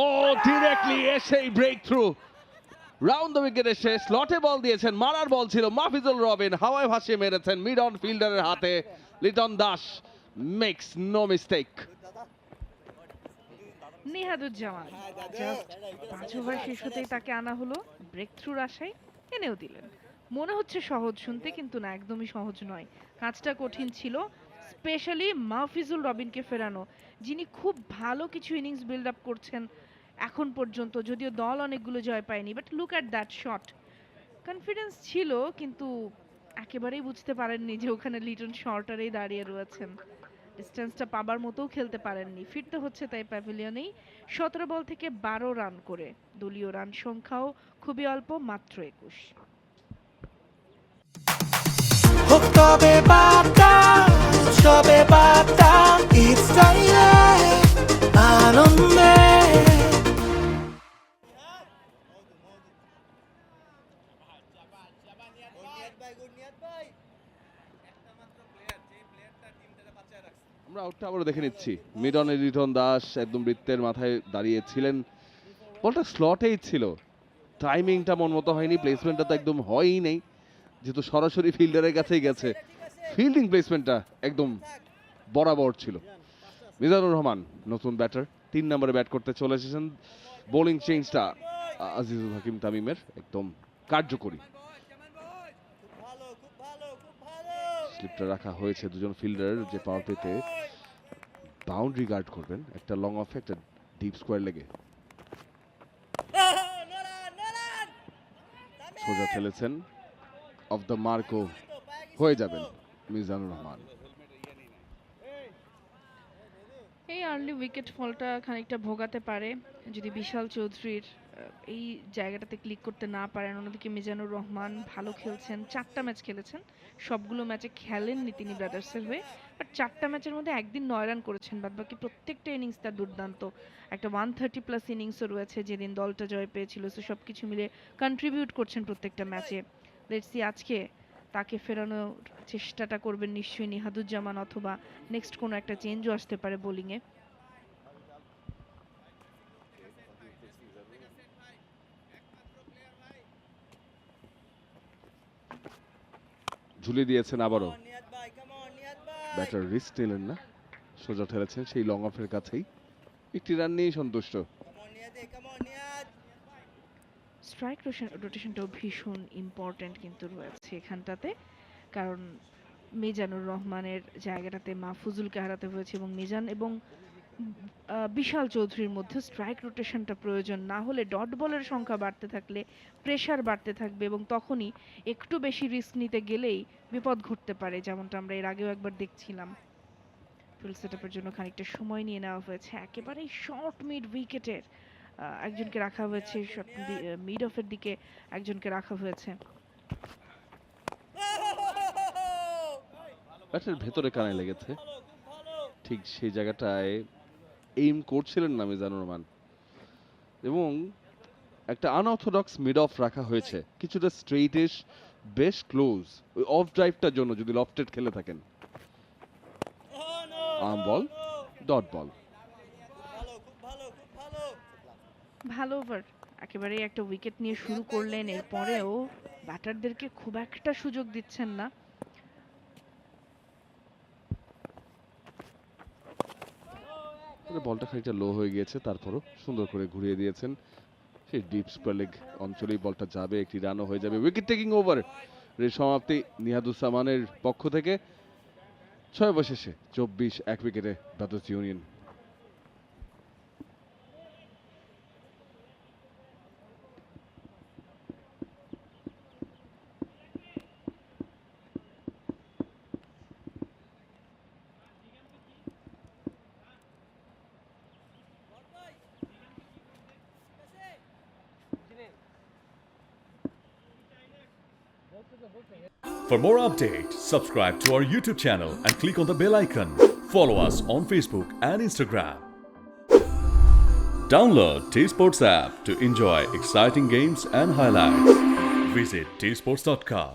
ও directly এসেই break through round the wicket এসে স্লটে বল দিয়েছেন, মারার বল ছিল, মাহফিজুল রবিন হাওয়ায় ভাসিয়ে মেরেছেন মিড অন ফিল্ডারের হাতে। Liton Das makes no mistake. Nihaduzzaman just 5 over শেষ হতেই তাকে আনা হলো, ব্রেক থ্রুর আশায় এনেও দিলেন। মনে হচ্ছে সহজ শুনতে, কিন্তু না, একদমই সহজ নয়। কাজটা কঠিন ছিল, স্পেশালি মাহফিজুল রবিনকে ফেরানো, যিনি খুব ভালো কিছু ইনিংস বিল্ড আপ করছেন এখন পর্যন্ত। যদিও দল অনেকগুলো জয় পায়নি, but look at that shot. Confidence ছিল, কিন্তু একেবারেই বুঝতে পারেননি যে ওখানে লিটন শর্টারেই দাঁড়িয়ে রয়েছেন। ডিস্টেন্সটা পাবার মতোও খেলতে পারেননি। ফিরতে হচ্ছে তাই প্যাভিলিয়নেই 17 বল থেকে 12 রান করে। দলীয় রান সংখ্যাও খুবই অল্প, মাত্র 21। তবে বার্তা সবে বার্তা ইসরায়েলে আনন্দে আমরা আউটটা আবারও দেখে নিচ্ছি। মিড অনে লিটন দাস একদম বৃত্তের মাথায় দাঁড়িয়েছিলেন, বলটা স্লটেই ছিল, টাইমিংটা মন মতো হয়নি, প্লেসমেন্টটা তো একদম হয়ই নেই, যেহেতু সরাসরি ফিল্ডারের কাছেই গেছে। ফিল্ডিং প্লেসমেন্টটা একদম বরাবর ছিল। মিজানুর রহমান নতুন ব্যাটার, 3 নম্বরে ব্যাট করতে চলে এসেছেন। বোলিং চেঞ্জটা আজিজুল হাকিম তামিমের একদম কার্যকরী। স্লিপটা রাখা হয়েছে দুজন ফিল্ডার যে পাওয়ার প্লেতে বাউন্ডারি গার্ড করবেন, একটা লং অফে একটা ডিপ স্কোয়ার লেগে। সোজা খেলেছেন, অফ দ্য মার্কও হয়ে যাবেন মিজানুর রহমান। এই আর্লি উইকেট ফলটা খানিকটা ভোগাতে পারে যদি বিশাল চৌধুরীর এই জায়গাটাতে ক্লিক করতে না পারেন। অন্যদিকে মিজানুর রহমান ভালো খেলছেন, 4টা ম্যাচ খেলেছেন, সবগুলো ম্যাচে খেলেননি তিনি ব্রাদার্সের হয়ে, বাট 4টা ম্যাচের মধ্যে একদিন 9 রান করেছেন, বাদবাকি প্রত্যেকটা ইনিংস তার দুর্দান্ত। একটা 130+ ইনিংসও রয়েছে যেদিন দলটা জয় পেয়েছিল। সো সব কিছু মিলে কন্ট্রিবিউট করছেন প্রত্যেকটা ম্যাচে। লেটস সি আজকে তাকে ফেরানোর চেষ্টাটা করবেন নিশ্চয়ই নিহাদুজ্জামান, অথবা নেক্সট কোনো একটা চেঞ্জও আসতে পারে বোলিংয়ে। ঝুলিয়ে দিয়েছেন আবারও, ব্যাটার রিস্ক নিলেন না, সোজা ঠেলেছেন সেই লং অফের কাছেই, একটি রান নিয়েই সন্তুষ্ট। স্ট্রাইক রোটেশনটাও ভীষণ ইম্পর্ট্যান্ট কিন্তু রয়েছে এখানটাতে, কারণ মিজানুর রহমানের জায়গাটাতে মাহফুজুলকে হারাতে হয়েছে, এবং মিজান এবং বিশাল চৌধুরীর মধ্যে স্ট্রাইক রোটেশনটা প্রয়োজন। না হলে ডট বলের সংখ্যা বাড়তে থাকলে প্রেশার বাড়তে থাকবে, এবং তখনই একটু বেশি রিস্ক নিতে গেলেই বিপদ ঘটতে পারে, যেমনটা আমরা এর আগেও একবার দেখছিলাম। ফিল্ড সেটআপের জন্য খানিকটা সময় নিয়ে নেওয়া হয়েছে। একেবারেই শর্ট মিড উইকেটের একজনকে রাখা হয়েছে, মিড অফের দিকে একজনকে রাখা হয়েছে। ব্যাটের ভেতরে কানে লেগেছে, ঠিক সেই জায়গাটায় এইম করছিলেন না মিজানুর রহমান, এবং একটা আনঅর্থোডক্স মিড অফ রাখা হয়েছে, কিছুটা স্ট্রেইটিশ, বেশ ক্লোজ। ওই অফ ড্রাইভটার জন্য যদি লফটেড খেলে থাকেন। আর্ম বল, ডট বল। ভালো ওভার, একেবারেই একটা উইকেট নিয়ে শুরু করলেন, এরপরেও ব্যাটারদেরকে খুব একটা সুযোগ দিচ্ছেন না। বলটা খানিকটা লো হয়ে গিয়েছে, তারপরও সুন্দর করে ঘুরিয়ে দিয়েছেন। সেই ডিপ স্কোয়ার লেগ অঞ্চলেই বলটা যাবে, একটি রানও হয়ে যাবে। উইকেট টেকিং ওভার এর সমাপ্তি নিহাদুজ্জামানের পক্ষ থেকে। 6 ওভার শেষে 24 এক উইকেটে brothers union. For more updates, subscribe to our YouTube channel and click on the bell icon. Follow us on Facebook and Instagram. Download T-Sports app to enjoy exciting games and highlights. Visit tsports.com.